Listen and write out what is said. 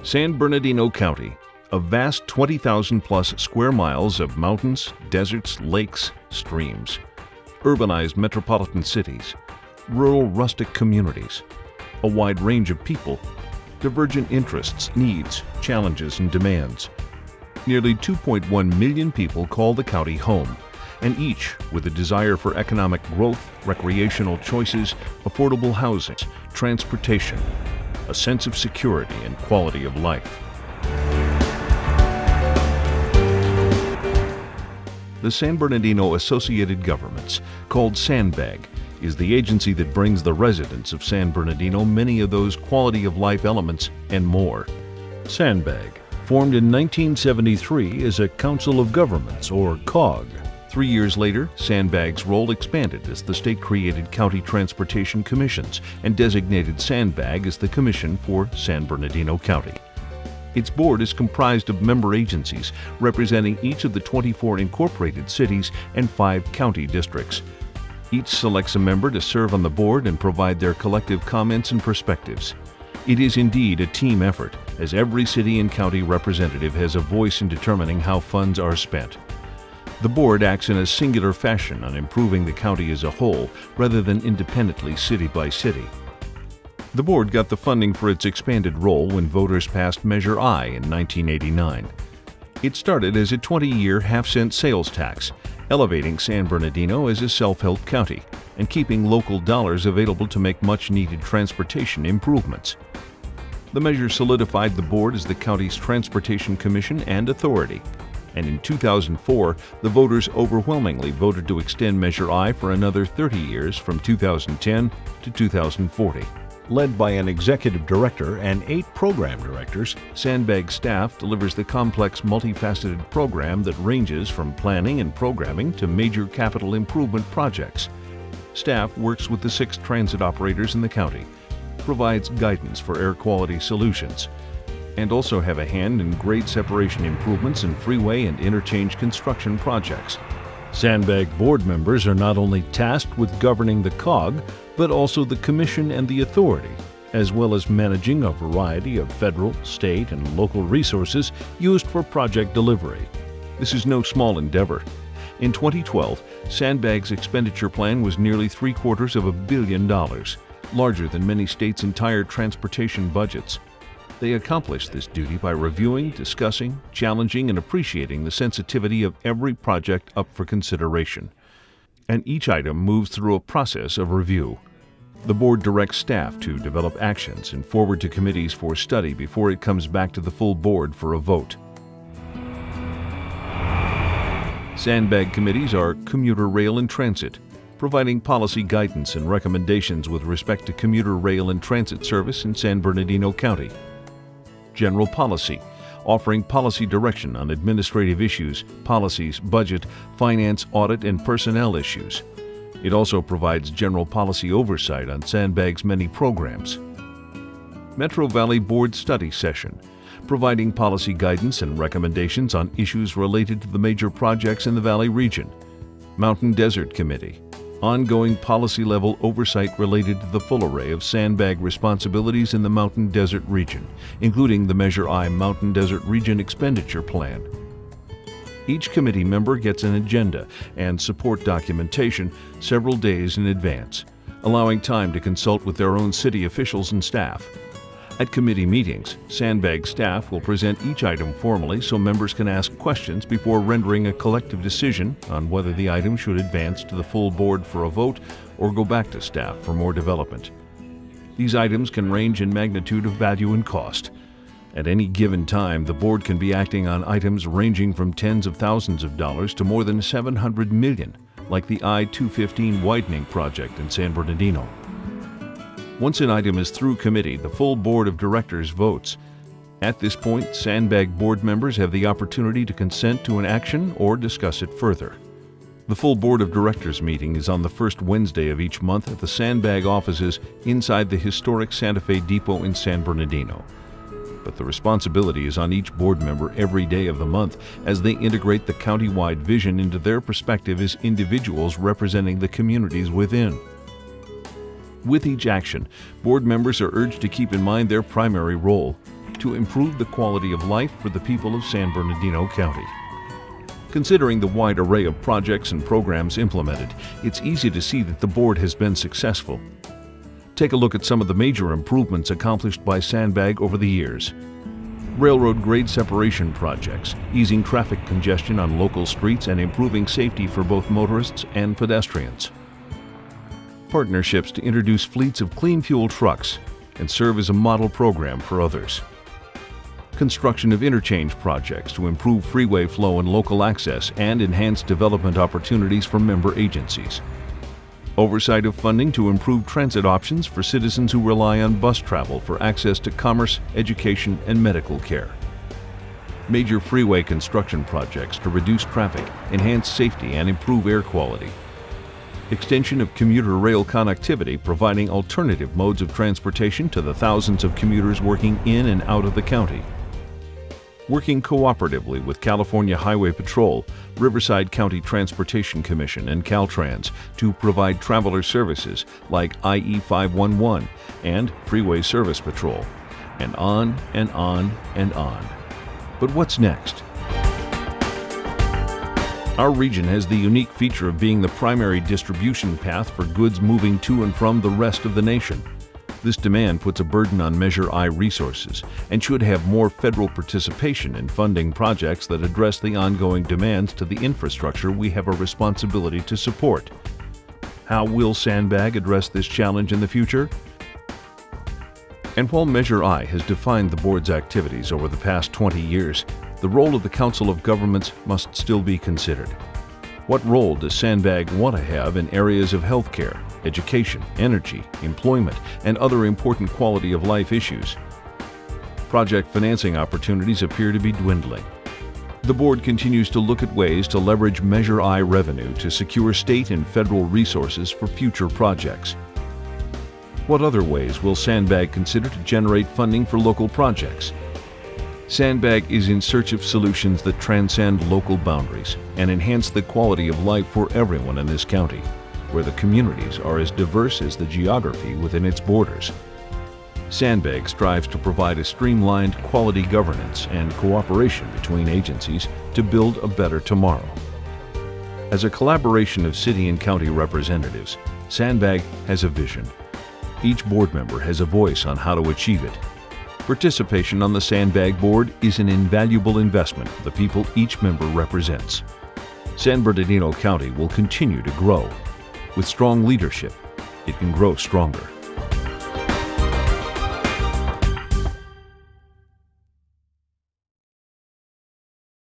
San Bernardino County, a vast 20,000-plus square miles of mountains, deserts, lakes, streams, urbanized metropolitan cities, rural rustic communities, a wide range of people, divergent interests, needs, challenges, and demands. Nearly 2.1 million people call the county home, and each with a desire for economic growth, recreational choices, affordable housing, transportation, a sense of security and quality of life. The San Bernardino Associated Governments, called SANBAG, is the agency that brings the residents of San Bernardino many of those quality of life elements and more. SANBAG, formed in 1973 as a Council of Governments, or COG. 3 years later, SANBAG's role expanded as the state-created County Transportation Commissions and designated SANBAG as the Commission for San Bernardino County. Its board is comprised of member agencies representing each of the 24 incorporated cities and 5 county districts. Each selects a member to serve on the board and provide their collective comments and perspectives. It is indeed a team effort, as every city and county representative has a voice in determining how funds are spent. The board acts in a singular fashion on improving the county as a whole, rather than independently city by city. The board got the funding for its expanded role when voters passed Measure I in 1989. It started as a 20-year half-cent sales tax, elevating San Bernardino as a self-help county and keeping local dollars available to make much-needed transportation improvements. The measure solidified the board as the county's Transportation Commission and authority, and in 2004, the voters overwhelmingly voted to extend Measure I for another 30 years from 2010 to 2040. Led by an executive director and 8 program directors, SANBAG staff delivers the complex, multifaceted program that ranges from planning and programming to major capital improvement projects. Staff works with the 6 transit operators in the county, provides guidance for air quality solutions, and also have a hand in grade separation improvements and freeway and interchange construction projects. SANBAG board members are not only tasked with governing the COG, but also the Commission and the Authority, as well as managing a variety of federal, state, and local resources used for project delivery. This is no small endeavor. In 2012, SANBAG's expenditure plan was nearly $750 million, larger than many states' entire transportation budgets. They accomplish this duty by reviewing, discussing, challenging, and appreciating the sensitivity of every project up for consideration. And each item moves through a process of review. The board directs staff to develop actions and forward to committees for study before it comes back to the full board for a vote. SANBAG committees are Commuter Rail and Transit, providing policy guidance and recommendations with respect to commuter rail and transit service in San Bernardino County. General Policy, offering policy direction on administrative issues, policies, budget, finance, audit, and personnel issues. It also provides general policy oversight on SANBAG's many programs. Metro Valley Board Study Session, providing policy guidance and recommendations on issues related to the major projects in the Valley region. Mountain Desert Committee, ongoing policy-level oversight related to the full array of SANBAG responsibilities in the Mountain Desert region, including the Measure I Mountain Desert Region Expenditure Plan. Each committee member gets an agenda and support documentation several days in advance, allowing time to consult with their own city officials and staff. At committee meetings, SANBAG staff will present each item formally so members can ask questions before rendering a collective decision on whether the item should advance to the full board for a vote or go back to staff for more development. These items can range in magnitude of value and cost. At any given time, the board can be acting on items ranging from tens of thousands of dollars to more than $700 million, like the I-215 widening project in San Bernardino. Once an item is through committee, the full board of directors votes. At this point, SANBAG board members have the opportunity to consent to an action or discuss it further. The full board of directors meeting is on the first Wednesday of each month at the SANBAG offices inside the historic Santa Fe Depot in San Bernardino. But the responsibility is on each board member every day of the month as they integrate the county-wide vision into their perspective as individuals representing the communities within. With each action, board members are urged to keep in mind their primary role, to improve the quality of life for the people of San Bernardino County. Considering the wide array of projects and programs implemented, it's easy to see that the board has been successful. Take a look at some of the major improvements accomplished by SANBAG over the years. Railroad grade separation projects, easing traffic congestion on local streets and improving safety for both motorists and pedestrians. Partnerships to introduce fleets of clean fuel trucks and serve as a model program for others. Construction of interchange projects to improve freeway flow and local access and enhance development opportunities for member agencies. Oversight of funding to improve transit options for citizens who rely on bus travel for access to commerce, education, and medical care. Major freeway construction projects to reduce traffic, enhance safety, and improve air quality. Extension of commuter rail connectivity, providing alternative modes of transportation to the thousands of commuters working in and out of the county. Working cooperatively with California Highway Patrol, Riverside County Transportation Commission, and Caltrans to provide traveler services like IE 511 and Freeway Service Patrol, and on and on and on. But what's next? Our region has the unique feature of being the primary distribution path for goods moving to and from the rest of the nation. This demand puts a burden on Measure I resources and should have more federal participation in funding projects that address the ongoing demands to the infrastructure we have a responsibility to support. How will SANBAG address this challenge in the future? And while Measure I has defined the board's activities over the past 20 years, the role of the Council of Governments must still be considered. What role does SANBAG want to have in areas of healthcare, education, energy, employment, and other important quality of life issues? Project financing opportunities appear to be dwindling. The board continues to look at ways to leverage Measure I revenue to secure state and federal resources for future projects. What other ways will SANBAG consider to generate funding for local projects? SANBAG is in search of solutions that transcend local boundaries and enhance the quality of life for everyone in this county, where the communities are as diverse as the geography within its borders. SANBAG strives to provide a streamlined quality governance and cooperation between agencies to build a better tomorrow. As a collaboration of city and county representatives, SANBAG has a vision. Each board member has a voice on how to achieve it. Participation on the SANBAG board is an invaluable investment for the people each member represents. San Bernardino County will continue to grow. With strong leadership, it can grow stronger.